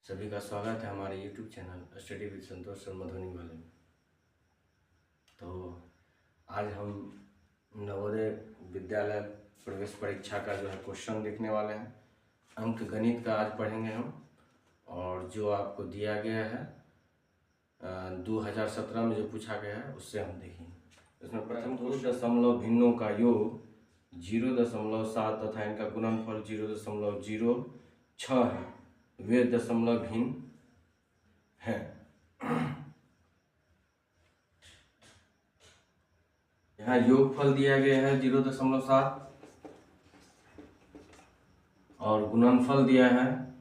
सभी का स्वागत है हमारे YouTube channel study with Santosh sir Madhubani वाले में। तो आज हम नवोदय विद्यालय प्रवेश परीक्षा का जो है क्वेश्चन देखने वाले हैं। अंक गणित का आज पढ़ेंगे हम, और जो आपको दिया गया है 2017 में जो पूछा गया है उससे हम देखेंगे। इसमें प्रथम दो दशमलव भिन्नों का योग 0.7 तथा इनका गुणनफल 0.06 है, वे दशमलव भिन्न हैं। यहाँ योगफल दिया गया है 0.7 और गुणनफल दिया है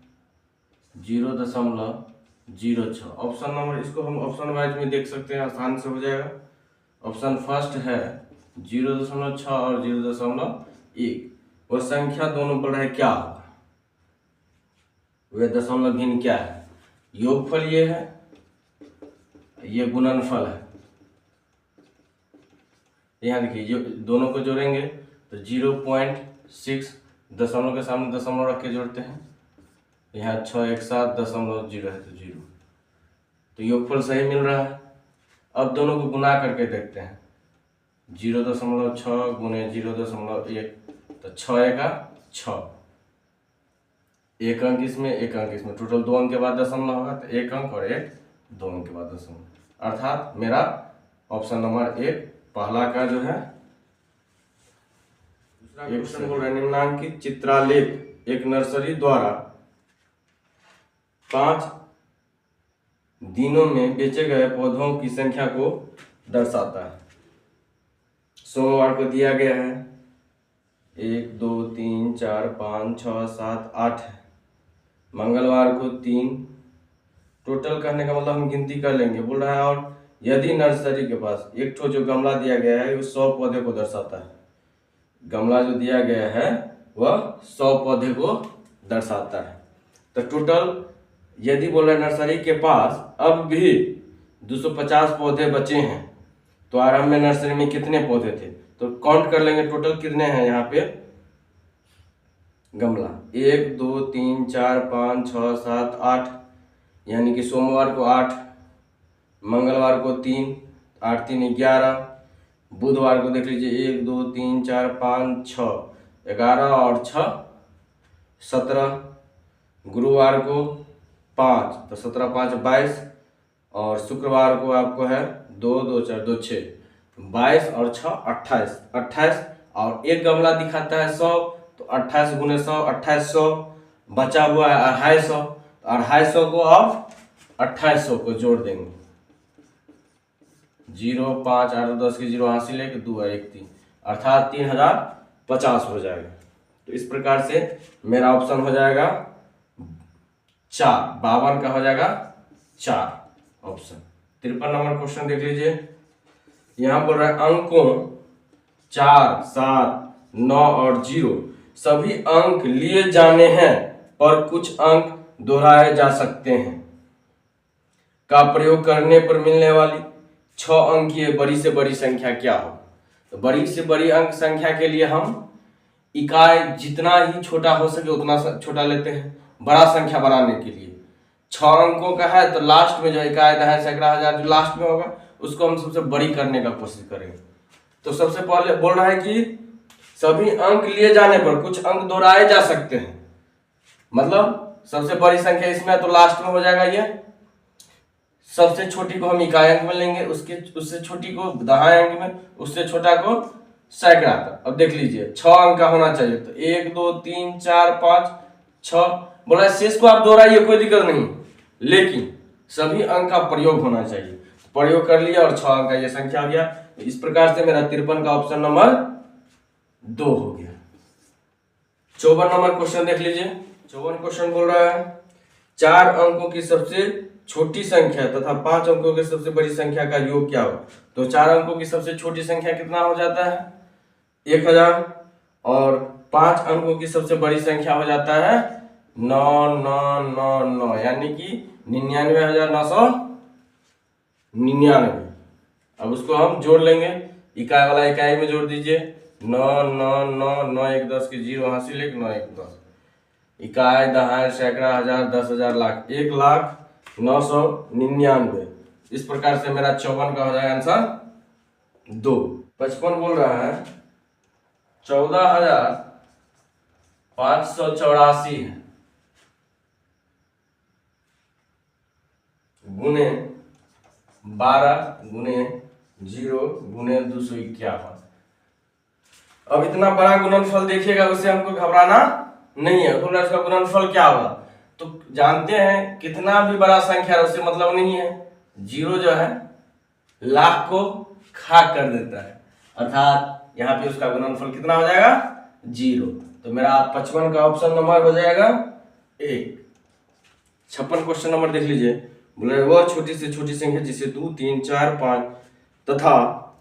0.06। ऑप्शन नंबर, इसको हम ऑप्शन वाइज में देख सकते हैं, आसान से हो जाएगा। ऑप्शन फर्स्ट है 0.6 और 0.1। वह संख्या दोनों पर है क्या, वे दशमलव भिन्न क्या है। योगफल ये है, ये गुणनफल है। यहाँ देखिए, जो दोनों को जोड़ेंगे तो 0.6, दशमलव के सामने दशमलव रख के जोड़ते हैं। यहाँ 617.0 है तो 0, तो योगफल सही मिल रहा है। अब दोनों को गुना करके देखते हैं। 0.6 गुने 0.1 तो 6 का 6, एक अंक इसमें एक अंक इसमें, टोटल 2 अंक के बाद दशमलव होगा, तो एक अंक और एक 2 अंक के बाद दशमलव, अर्थात मेरा ऑप्शन नंबर 1 पहला का जो है। दूसरा क्वेश्चन बोल रहा है, निम्नांकित चित्रालेख एक नर्सरी द्वारा 5 दिनों में बेचे गए पौधों की संख्या को दर्शाता है। सोमवार को दिया गया है 1 2 3 4 5 6 7 8 है, मंगलवार को 3, टोटल करने का मतलब हम गिनती कर लेंगे। बोल रहा है और यदि नर्सरी के पास एक ठो जो गमला दिया गया है वो 100 पौधे को दर्शाता है। गमला जो दिया गया है वह 100 पौधे को दर्शाता है। तो टोटल यदि बोल रहे नर्सरी के पास अब भी 250 पौधे बचे हैं, तो आरंभ में नर्सरी में कितने पौधे थे, तो काउंट कर लेंगे टोटल कितने हैं यहाँ पे गमला। 1 2 3 4 5 6 7 8, यानी कि सोमवार को 8, मंगलवार को 3, 8 3 11, बुधवार को देख लीजिए 1 2 3 4 5 6 11 और 6 17, गुरुवार को 5 तो 17 5 22, और शुक्रवार को आपको है 2 2 4 2 6 22 और 6 28, और एक गमला दिखाता है 100, तो 28 गुने 100 2800, बचा हुआ है 250, तो 250 को और 2800 को जोड़ देंगे। 0 5 8 10 के 0 हासिल है कि 2 1 3, अर्थात 3050 हो जाएगा। तो इस प्रकार से मेरा ऑप्शन हो जाएगा 4, 52 का हो जाएगा 4 ऑप्शन। 53 नंबर क्वेश्चन देख लीजिए। यहाँ बोल रहा है अंकों 4 7 9 और 0 सभी अंक लिए जाने हैं पर कुछ अंक दोहराए जा सकते हैं का प्रयोग करने पर मिलने वाली 6 अंकीय बड़ी से बड़ी संख्या क्या हो। तो बड़ी से बड़ी अंक संख्या के लिए हम इकाई जितना ही छोटा हो सके उतना छोटा लेते हैं, बड़ा संख्या बनाने के लिए। 6 अंकों का है तो लास्ट में जो इकाई दहाई सैकड़ा हजार जो लास्ट में होगा उसको हम सबसे बड़ी करने का कोशिश करेंगे। तो सबसे पहले बोल रहा है कि सभी अंक लिए जाने पर कुछ अंक दोहराए जा सकते हैं, मतलब सबसे बड़ी संख्या इसमें तो लास्ट में हो जाएगा ये। सबसे छोटी को हम इकाई अंक में लेंगे, उससे छोटी को दहाई अंक में, उससे छोटा को सैकड़ा तक। अब देख लीजिए 6 अंक का होना चाहिए, तो 1 2 3 4 5 6, बोला शेष को आप दोहराइए कोई दिक्कत नहीं, लेकिन सभी अंक का प्रयोग होना चाहिए। प्रयोग कर लिया और 6 अंक का ये संख्या आ गया। इस प्रकार से मेरा 53 का ऑप्शन नंबर 2 हो गया। 54 नंबर क्वेश्चन देख लीजिए। 54 क्वेश्चन बोल रहा है 4 अंकों की सबसे छोटी संख्या तथा 5 अंकों की सबसे बड़ी संख्या का योग क्या हो। तो 4 अंकों की सबसे छोटी संख्या कितना हो जाता है 1000, और 5 अंकों की सबसे बड़ी संख्या हो जाता है 9999, यानी कि 99,999। अब उसको हम जोड़ लेंगे, इकाई वाला इकाई में जोड़ दीजिए। 9 9 9 9 1 10 के 0 हासिल 1 9 1 10, इकाई, दहाई, सैकड़ा, हजार, 10,000, लाख, 1,09,99। इस प्रकार से मेरा 54 का हो जाएगा आंसर 2। 55 बोल रहा है 14,584 गुने 12 गुने 0 गुने 251। अब इतना बड़ा गुणनफल देखिएगा, उससे हमको घबराना नहीं है। बोल रहा है इसका गुणनफल क्या होगा, तो जानते हैं कितना भी बड़ा संख्या है उससे मतलब नहीं है। 0 जो है लाख को खाक कर देता है, अर्थात यहाँ पे उसका गुणनफल कितना हो जाएगा 0। तो मेरा 55 का ऑप्शन नंबर हो जाएगा 1। 56 क्वेश्चन नंबर देख लीजिए। बोले वह छोटी से छोटी संख्या जिसे 2, 3, 4, 5 तथा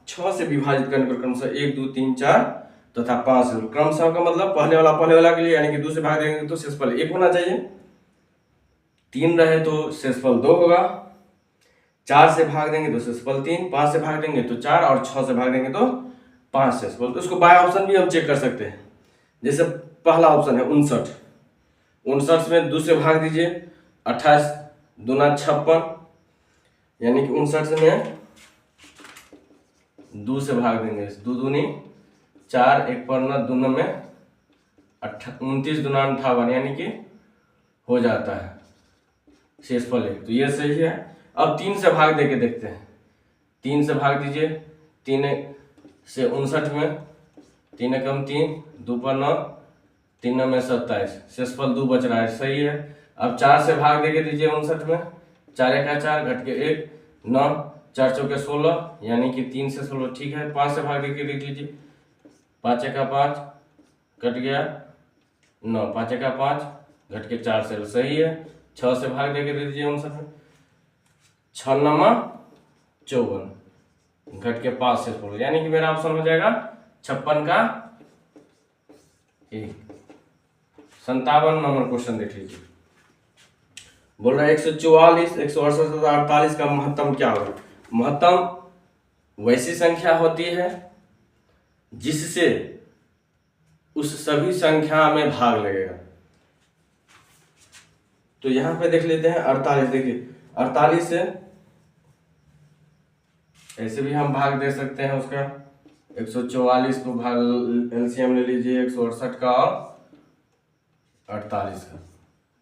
6 से विभाजित करने पर क्रमशः 1, 2, 3, 4 तथा 5 से, क्रमशः का मतलब पहले वाला के लिए, यानी कि 2 से भाग देंगे तो शेषफल 1 होना चाहिए। 3 रहे तो शेषफल 2 होगा। 4 से भाग देंगे तो शेषफल 3, 5 से भाग देंगे तो 4 और 6 से भाग देंगे तो 5 शेषफल। तो इसको बाय ऑप्शन भी हम चेक कर सकते हैं। जैसे पहला ऑप्शन है 59, 59 में 2 से भाग दीजिए, 28 दूना 56, यानी कि 59 में 2 से भाग देंगे, 2 दूनी 4, 1 पर 9, 2 में 29 दूना 58, यानी कि हो जाता है शेषफल 1। तो ये सही है। अब 3 से भाग देके देखते हैं। 3 से भाग दीजिए, 3 से 59 में 3 एकम 3, 2 पर 9, 3 में 27, शेषफल 2 बच रहा है, सही है। अब 4 से भाग देके दीजिए 59 में, 4 एका 4 घट के 1, 9, 4 चौके 16, यानी कि 3 से 16 ठीक है। 5 से भाग देके देख लीजिए, 5 एका 5 कट गया 9, 5 एका 5 घट के 4 से, सही है। 6 से भाग देके दे दीजिए 59 में, 6 9 54 घट के 5 से 16, यानी कि मेरा ऑप्शन हो जाएगा 56 का 1। 57 नंबर क्वेश्चन देख लीजिए। बोल रहा है 144, 168 तथा 48 का महत्तम क्या होगा। महत्तम वैसी संख्या होती है जिससे उस सभी संख्या में भाग लगेगा। तो यहां पे देख लेते हैं 48। देखिए 48 से ऐसे भी हम भाग दे सकते हैं उसका। 144 को भाग एलसीएम ले लीजिए, 168 का और 48 का।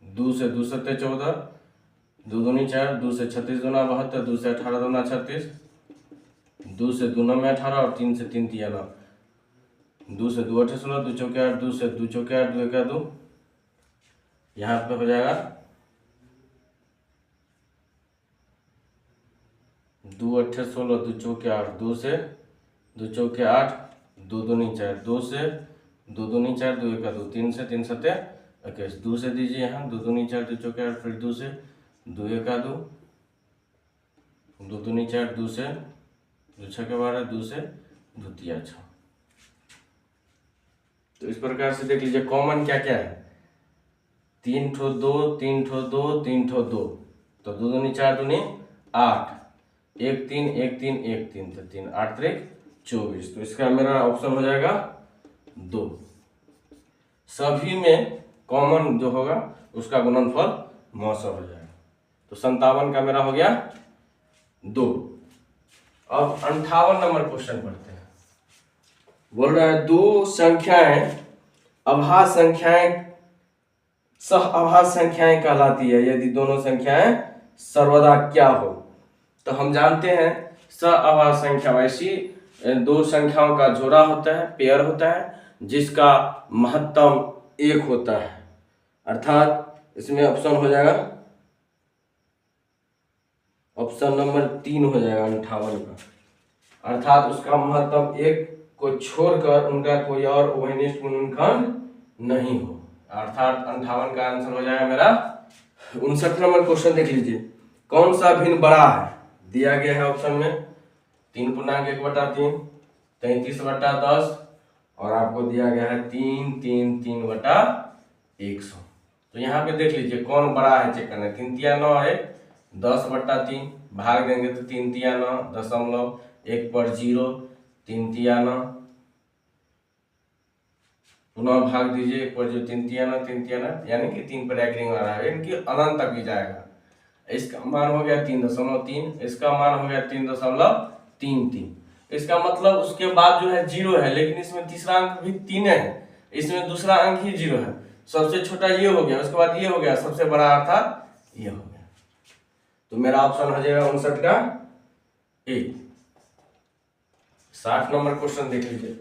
2 से 2 सत्ते 14, 2 दूनी 4, 2 से 36 दूना 72, 2 से 18 दूना 36, 2 से 2 में 18 और 3 से 3 तिया 9, 2 से 2 8 16, 2 चौके 8, 2 से 2 चौके 8, 2 एका 2, यहाँ पे हो जाएगा 2 8 16, 2 चौके 8, 2 से 2 चौके 8, 2 दूनी 4, 2 से 2 दूनी 4, 2 एका 2, 3 से 3 सत्ते 21, 2 से दीजिए यहाँ 2 दूनी 4, 2 चौके 8, फिर 2 से 2 एका 2, 2 दूनी 4, 2 से 2 छके 12, 2 से 2 तिया 6। तो इस प्रकार से देख लीजिए कॉमन क्या क्या है। 3 ठो 2, 3 ठो 2, 3 ठो 2, तो 2 दूनी 4 दूनी 8, 1 3 1 3 1 3, तो 3 8 3 24। तो इसका मेरा ऑप्शन हो जाएगा 2। सभी में कॉमन जो होगा उसका गुणनफल मौसम हो जाएगा। तो 57 का मेरा हो गया 2। अब 58 नंबर क्वेश्चन पढ़ते हैं। बोल रहा है 2 संख्याएं अभाज्य संख्याएं सह अभाज्य संख्याएं कहलाती है यदि दोनों संख्याएं सर्वदा क्या हो। तो हम जानते हैं सह अभाज्य संख्या वैसी 2 संख्याओं का जोड़ा होता है, पेयर होता है, जिसका महत्तम 1 होता है। अर्थात इसमें ऑप्शन हो जाएगा, ऑप्शन नंबर 3 हो जाएगा 58 का। अर्थात उसका महत्तम 1 को छोड़कर उनका कोई और उभयनिष्ठ गुणनखंड नहीं हो। अर्थात 58 का आंसर हो जाएगा मेरा। 59 नंबर क्वेश्चन देख लीजिए। कौन सा भिन्न बड़ा है, दिया गया है ऑप्शन में 3.1/3, 33/10 और आपको दिया गया है 3 3 3/100। तो यहाँ पे देख लीजिए कौन बड़ा है, चेक करना है। 3 तिया 9 है, 10/3 भाग देंगे तो 3 तिया 9 दशमलव 1 पर 0, 3 तिया 9 पुनः भाग दीजिए, एक पर जो तीन तियाना यानी कि 3 पर एग्रिंग आ रहा है, यानी कि अनंत तक भी जाएगा। इसका मान हो गया 3.3, इसका मान हो गया 3.33। इसका मतलब उसके बाद जो है 0 है, लेकिन इसमें तीसरा अंक भी 3 है, इसमें दूसरा अंक ही 0 है। सबसे छोटा ये हो गया, उसके बाद ये हो गया, सबसे बड़ा अर्थात ये हो गया। तो मेरा ऑप्शन हो जाएगा 59 का ए। 60 नंबर क्वेश्चन देख लीजिए।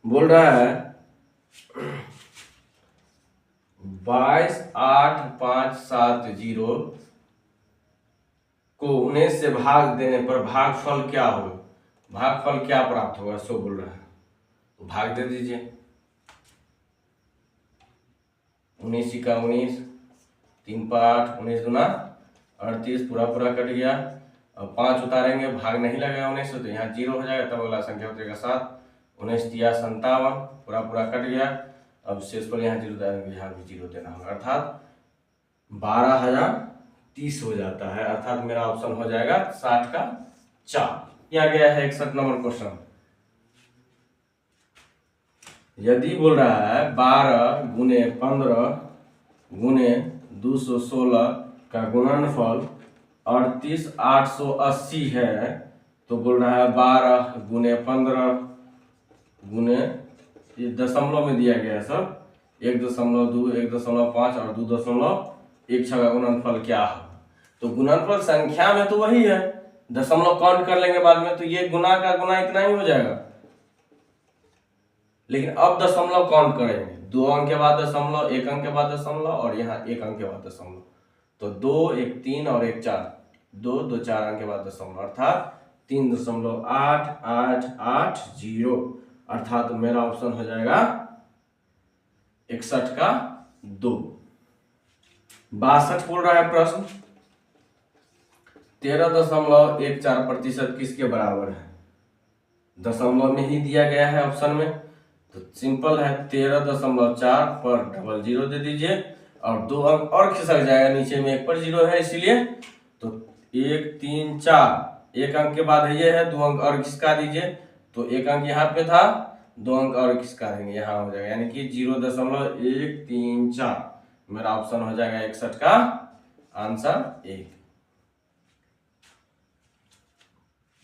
बोल रहा है 22,8,5,7,0 को 19 से भाग देने पर भागफल क्या होगा, भागफल क्या प्राप्त होगा, सो बोल रहा है। तो भाग दे दीजिए, 19 का 19, 3 8, 19 दूना 38, पूरा पूरा कट गया। अब 5 उतारेंगे, भाग नहीं लगेगा 19 से, तो यहाँ 0 हो जाएगा, तब अगला संख्या उतरेगा 7। 19 तिया 57, पूरा पूरा कट गया। अब शेष पर यहाँ 0 देंगे, यहाँ भी 0 देना होगा, अर्थात 12,030 हो जाता है। अर्थात मेरा ऑप्शन हो जाएगा 60 का 4। किया गया है 61 नंबर क्वेश्चन। यदि बोल रहा है 12 गुने 15 गुने 216 का गुणनफल 38,880 है, तो बोल रहा है 12 गुने 15 गुने, ये दशमलव में दिया गया है सब, 1.2, 1.5 और 2.1 का गुणनफल क्या है। तो गुणनफल संख्या में तो वही है, दशमलव काउंट कर लेंगे बाद में, तो ये गुना का गुना इतना ही हो जाएगा। लेकिन अब दशमलव काउंट करेंगे, 2 अंक के बाद दशमलव, 1 अंक के बाद दशमलव और यहाँ 1 अंक के बाद दशमलव। तो 2, 1 3 और 1 4, 2 2 4 अंक के बाद दशमलव, अर्थात 3.8880। अर्थात मेरा ऑप्शन हो जाएगा 61 का 2। 62 बोल रहा है प्रश्न 13.14% किसके बराबर है। दशमलव में ही दिया गया है ऑप्शन में, तो सिंपल है, 13.4 पर डबल 0 दे दीजिए और 2 अंक और खिसक जाएगा, नीचे में 1 पर 0 है इसलिए। तो 1 3 4, 1 अंक के बाद ये है, 2 अंक और खिसका दीजिए, तो 1 अंक यहाँ पे था, 2 अंक और खिसका देंगे, यहाँ हो जाएगा, यानी कि 0.134। मेरा ऑप्शन हो जाएगा 61 का आंसर 1।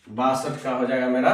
62 का हो जाएगा मेरा